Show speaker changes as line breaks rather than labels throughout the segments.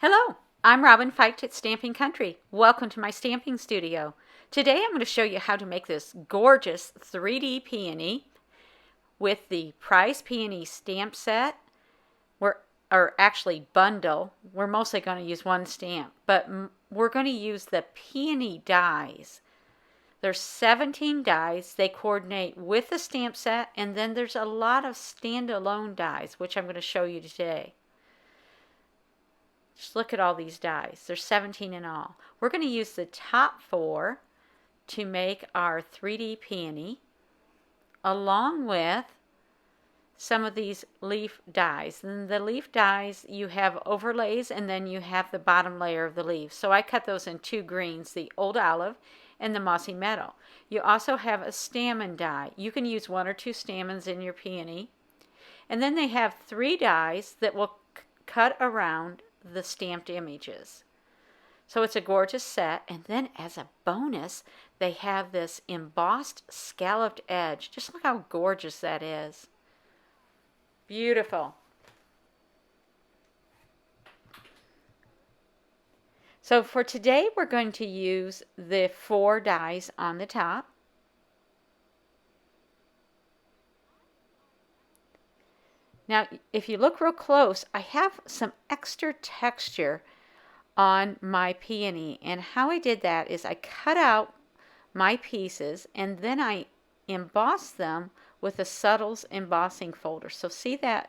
Hello, I'm Robin Fiked at Stamping Country. Welcome to my stamping studio. Today I'm going to show you how to make this gorgeous 3D peony with the Prized Peony stamp set, or actually bundle. We're mostly going to use one stamp, but we're going to use the peony dies. There's 17 dies. They coordinate with the stamp set, and then there's a lot of standalone dies, which I'm going to show you today. Just look at all these dies. There's 17 in all. We're going to use the top 4 to make our 3D peony, along with some of these leaf dies. And the leaf dies, you have overlays, and then you have the bottom layer of the leaf. So I cut those in 2 greens, the old olive and the mossy meadow. You also have a stamen die. You can use 1 or 2 stamens in your peony. And then they have 3 dies that will cut around the stamped images. So it's a gorgeous set, and then as a bonus they have this embossed scalloped edge. Just look how gorgeous that is. Beautiful. So for today we're going to use the 4 dies on the top. Now, if you look real close, I have some extra texture on my peony, and how I did that is I cut out my pieces and then I embossed them with a Subtles embossing folder. So see that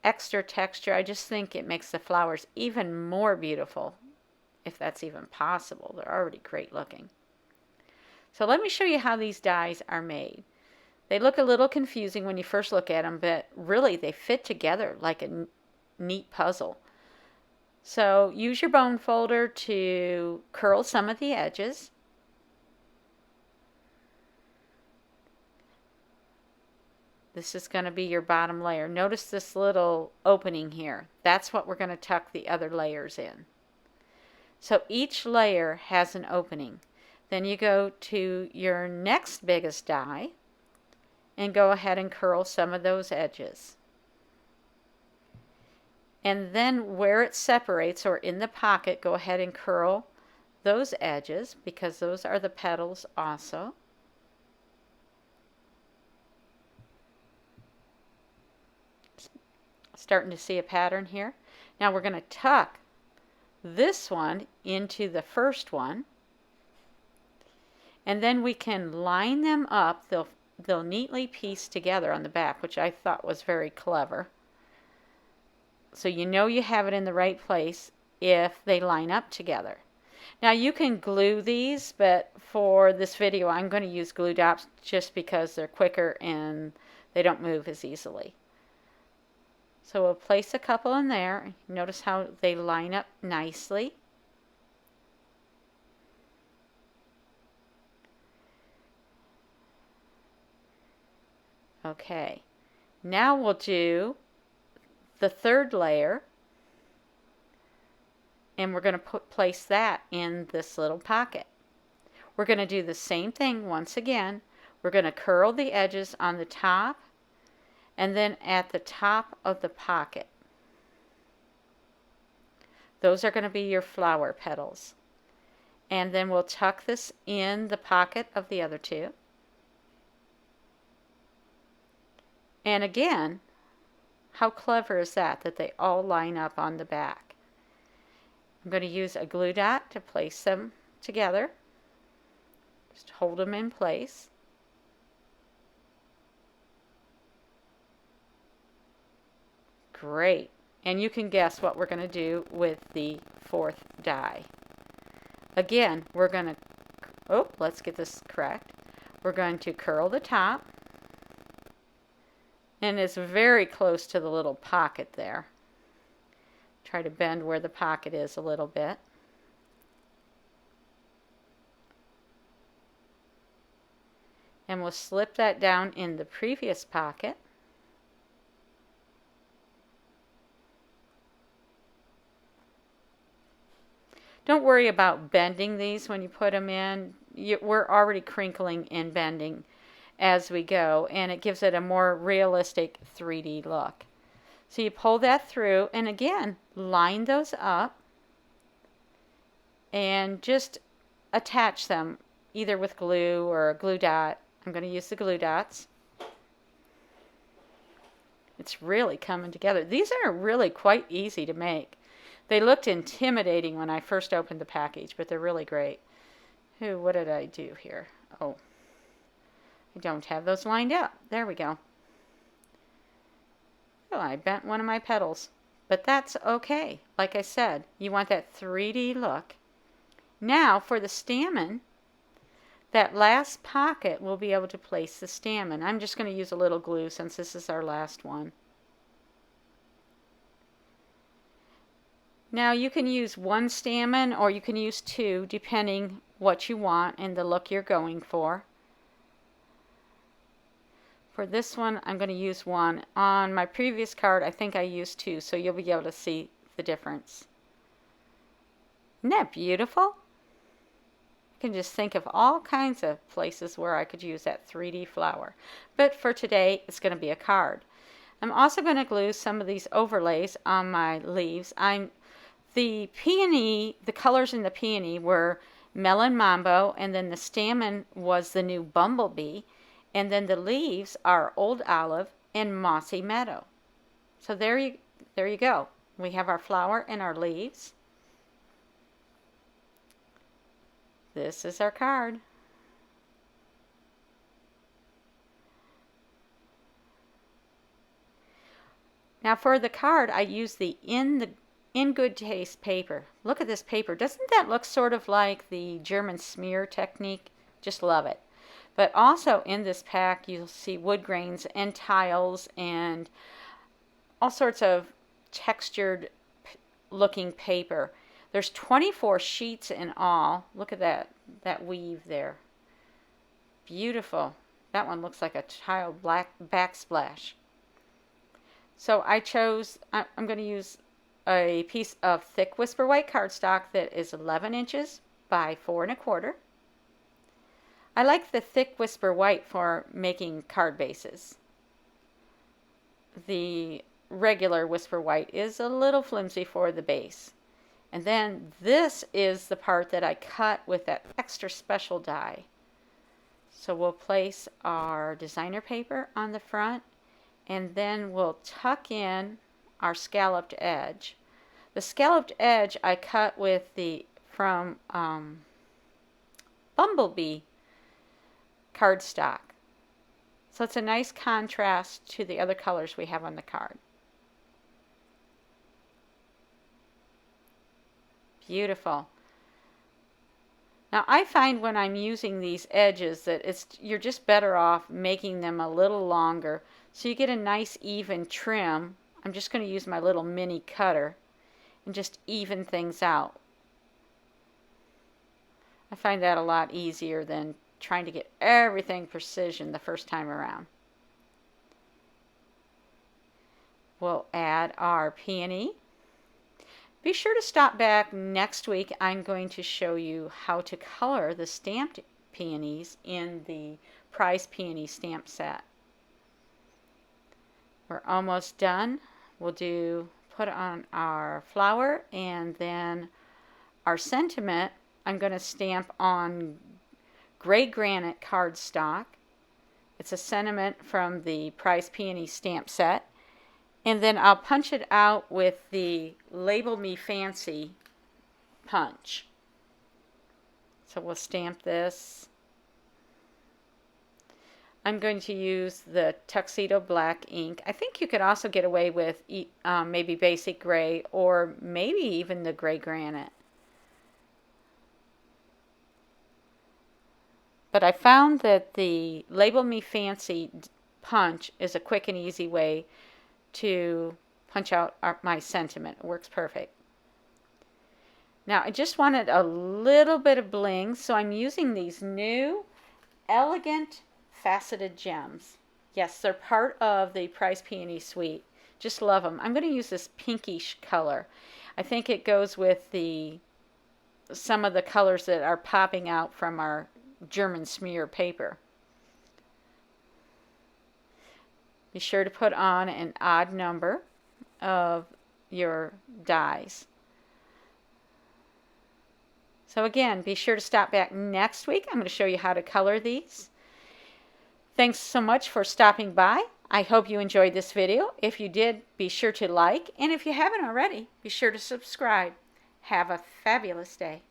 extra texture? I just think it makes the flowers even more beautiful, if that's even possible. They're already great looking. So let me show you how these dies are made. They look a little confusing when you first look at them, but really they fit together like a neat puzzle. So use your bone folder to curl some of the edges. This is going to be your bottom layer. Notice this little opening here. That's what we're going to tuck the other layers in. So each layer has an opening. Then you go to your next biggest die and go ahead and curl some of those edges. And then where it separates, or in the pocket, go ahead and curl those edges, because those are the petals also. Starting to see a pattern here. Now we're going to tuck this one into the first one, and then we can line them up. They'll neatly piece together on the back, which I thought was very clever. So you know you have it in the right place if they line up together. Now you can glue these, but for this video I'm going to use glue dots just because they're quicker and they don't move as easily. So we'll place a couple in there. Notice how they line up nicely. Okay, now we'll do the 3rd layer, and we're going to place that in this little pocket. We're going to do the same thing once again. We're going to curl the edges on the top and then at the top of the pocket. Those are going to be your flower petals. And then we'll tuck this in the pocket of the other 2. And again, how clever is that they all line up on the back? I'm going to use a glue dot to place them together. Just hold them in place. Great. And you can guess what we're going to do with the 4th die. Again, we're going to, let's get this correct. We're going to curl the top. And it's very close to the little pocket there. Try to bend where the pocket is a little bit. And we'll slip that down in the previous pocket. Don't worry about bending these when you put them in. We're already crinkling and bending as we go, and it gives it a more realistic 3D look. So you pull that through, and again, line those up and just attach them either with glue or a glue dot. I'm going to use the glue dots. It's really coming together. These are really quite easy to make. They looked intimidating when I first opened the package, but they're really great. What did I do here? Oh, I don't have those lined up. There we go. Oh, I bent one of my petals, but that's okay. Like I said, you want that 3D look. Now for the stamen, that last pocket we'll be able to place the stamen. I'm just going to use a little glue since this is our last one. Now you can use one stamen or you can use two depending what you want and the look you're going for. For this one, I'm going to use one. On my previous card, I think I used two, so you'll be able to see the difference. Isn't that beautiful? I can just think of all kinds of places where I could use that 3D flower. But for today, it's going to be a card. I'm also going to glue some of these overlays on my leaves. The peony, the colors in the peony were Melon Mambo, and then the stamen was the new Bumblebee. And then the leaves are Old Olive and Mossy Meadow. So there you go. We have our flower and our leaves. This is our card. Now for the card, I use the In Good Taste paper. Look at this paper. Doesn't that look sort of like the German smear technique? Just love it. But also in this pack, you'll see wood grains and tiles and all sorts of textured looking paper. There's 24 sheets in all. Look at that weave there. Beautiful. That one looks like a tile black backsplash. So I'm going to use a piece of thick Whisper White cardstock that is 11 inches by 4 1/4. I like the thick Whisper White for making card bases. The regular Whisper White is a little flimsy for the base. And then this is the part that I cut with that extra special die. So we'll place our designer paper on the front, and then we'll tuck in our scalloped edge. The scalloped edge I cut with from Bumblebee cardstock. So it's a nice contrast to the other colors we have on the card. Beautiful. Now I find when I'm using these edges that you're just better off making them a little longer so you get a nice even trim. I'm just going to use my little mini cutter and just even things out. I find that a lot easier than trying to get everything precision the first time around. We'll add our peony. Be sure to stop back next week. I'm going to show you how to color the stamped peonies in the Prized Peony stamp set. We're almost done. We'll put on our flower, and then our sentiment I'm going to stamp on gray granite cardstock. It's a sentiment from the Prized Peony stamp set. And then I'll punch it out with the Label Me Fancy punch. So we'll stamp this. I'm going to use the Tuxedo Black ink. I think you could also get away with maybe basic gray or maybe even the gray granite. But I found that the Label Me Fancy punch is a quick and easy way to punch out my sentiment. It works perfect. Now I just wanted a little bit of bling, so I'm using these new elegant faceted gems. Yes, they're part of the Prized Peony suite. Just love them. I'm going to use this pinkish color. I think it goes with some of the colors that are popping out from our German smear paper. Be sure to put on an odd number of your dies. So again, be sure to stop back next week. I'm going to show you how to color these. Thanks so much for stopping by. I hope you enjoyed this video. If you did, be sure to like, and if you haven't already, be sure to subscribe. Have a fabulous day.